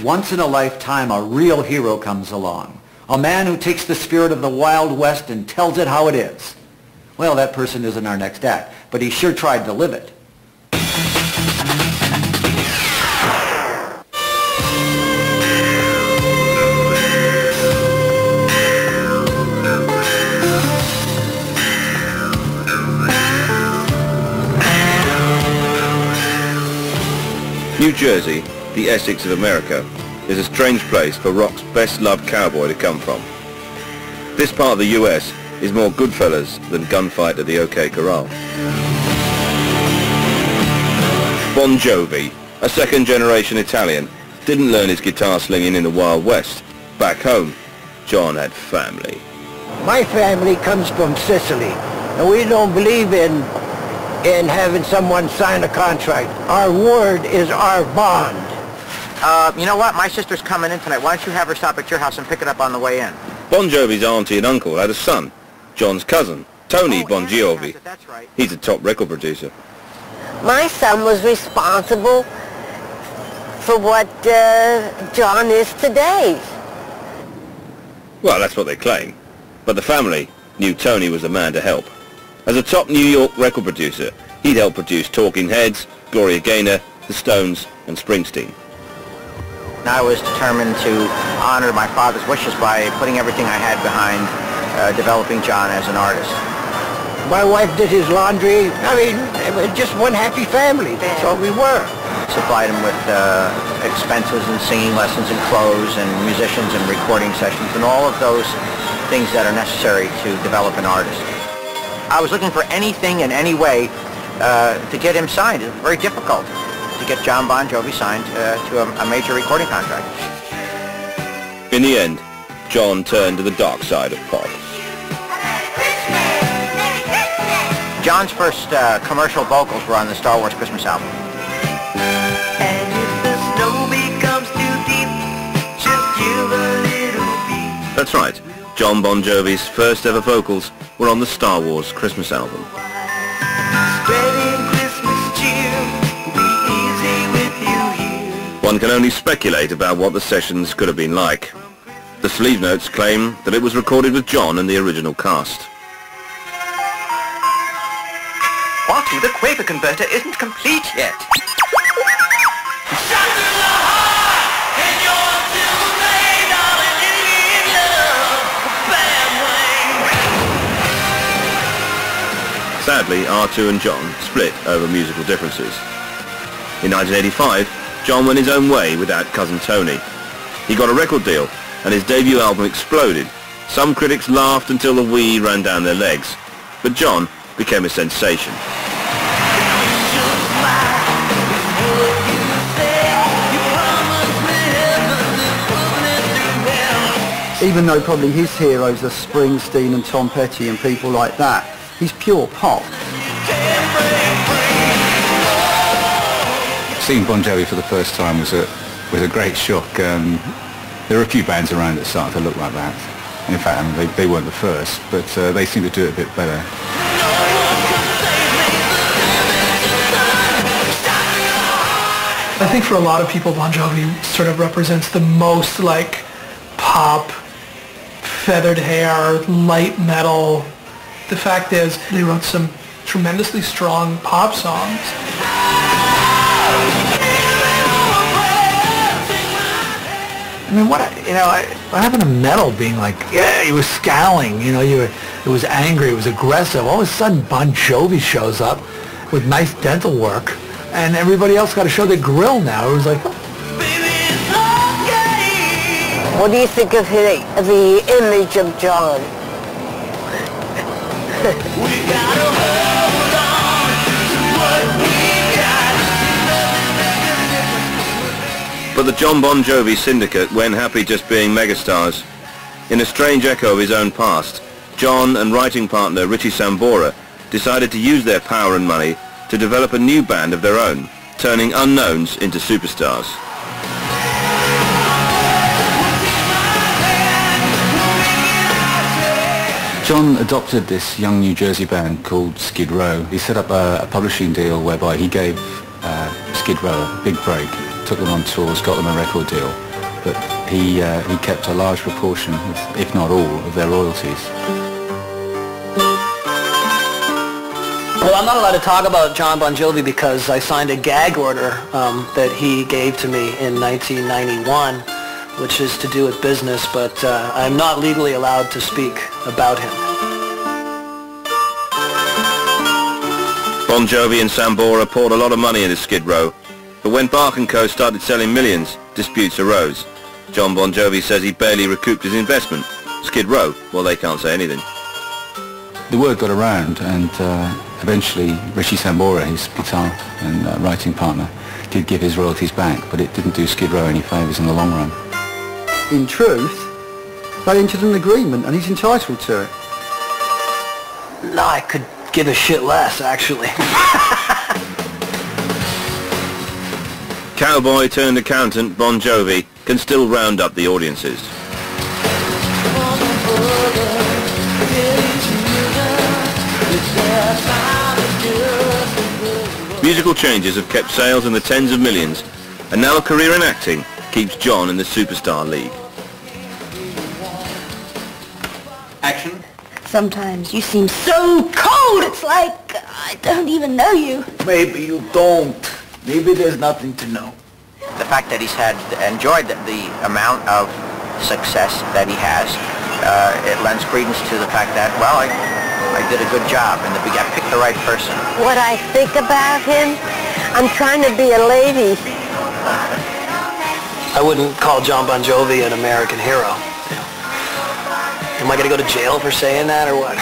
once in a lifetime a real hero comes along. A man who takes the spirit of the Wild West and tells it how it is. Well, that person isn't our next act, but he sure tried to live it. New Jersey, the Essex of America, is a strange place for rock's best-loved cowboy to come from. This part of the US is more Goodfellas than gunfight at the OK Corral. Bon Jovi, a second-generation Italian, didn't learn his guitar slinging in the Wild West. Back home, John had family. My family comes from Sicily, and we don't believe in having someone sign a contract. Our word is our bond. You know what? My sister's coming in tonight. Why don't you have her stop at your house and pick it up on the way in? Bon Jovi's auntie and uncle had a son, John's cousin, Tony Bon Jovi. That's right. He's a top record producer. My son was responsible for what John is today. Well, that's what they claim. But the family knew Tony was the man to help. As a top New York record producer, he'd helped produce Talking Heads, Gloria Gaynor, The Stones, and Springsteen. I was determined to honor my father's wishes by putting everything I had behind developing John as an artist. My wife did his laundry. I mean, it was just one happy family. That's all we were. Supplied him with expenses and singing lessons and clothes and musicians and recording sessions and all of those things that are necessary to develop an artist. I was looking for anything in any way to get him signed. It was very difficult to get John Bon Jovi signed to a major recording contract. In the end, John turned to the dark side of pop. John's first commercial vocals were on the Star Wars Christmas album. And if the snow becomes too deep, just give a little beat. That's right. John Bon Jovi's first ever vocals were on the Star Wars Christmas album. Spreading Christmas cheer, be easy with you here. One can only speculate about what the sessions could have been like. The sleeve notes claim that it was recorded with John and the original cast. Artie, the Quaver converter isn't complete yet. Sadly, R2 and John split over musical differences. In 1985, John went his own way without cousin Tony. He got a record deal, and his debut album exploded. Some critics laughed until the wee ran down their legs. But John became a sensation. Even though probably his heroes are Springsteen and Tom Petty and people like that, he's pure pop. Seeing Bon Jovi for the first time was a great shock. There are a few bands around that started to look like that. And in fact, I mean, they weren't the first, but they seem to do it a bit better. I think for a lot of people, Bon Jovi sort of represents the most like pop, feathered hair, light metal. The fact is, they wrote some tremendously strong pop songs. I mean, what happened to metal being like, yeah, he was scowling, it was angry, it was aggressive. All of a sudden, Bon Jovi shows up with nice dental work, and everybody else got to show their grill now. It was like, What do you think of the image of John? But the John Bon Jovi syndicate weren't happy just being megastars. In a strange echo of his own past, John and writing partner Richie Sambora decided to use their power and money to develop a new band of their own, turning unknowns into superstars. John adopted this young New Jersey band called Skid Row. He set up a publishing deal whereby he gave Skid Row a big break, took them on tours, got them a record deal, but he kept a large proportion, if not all, of their royalties. Well, I'm not allowed to talk about John Bon Jovi because I signed a gag order that he gave to me in 1991, which is to do with business, but I'm not legally allowed to speak about him. Bon Jovi and Sambora poured a lot of money into Skid Row, but when Bach & Co. started selling millions, disputes arose. John Bon Jovi says he barely recouped his investment. Skid Row, well, they can't say anything. The word got around, and eventually Richie Sambora, his guitar and writing partner, did give his royalties back, but it didn't do Skid Row any favours in the long run. In truth, they entered an agreement and he's entitled to it. No, I could give a shit less, actually. Cowboy turned accountant Bon Jovi can still round up the audiences. Musical changes have kept sales in the tens of millions, and now a career in acting keeps John in the superstar league. Action. Sometimes you seem so cold, it's like I don't even know you. Maybe you don't. Maybe there's nothing to know. The fact that he's enjoyed the amount of success that he has, it lends credence to the fact that, well, I did a good job and I picked the right person. What I think about him, I'm trying to be a lady. I wouldn't call John Bon Jovi an American hero. Am I going to go to jail for saying that or what?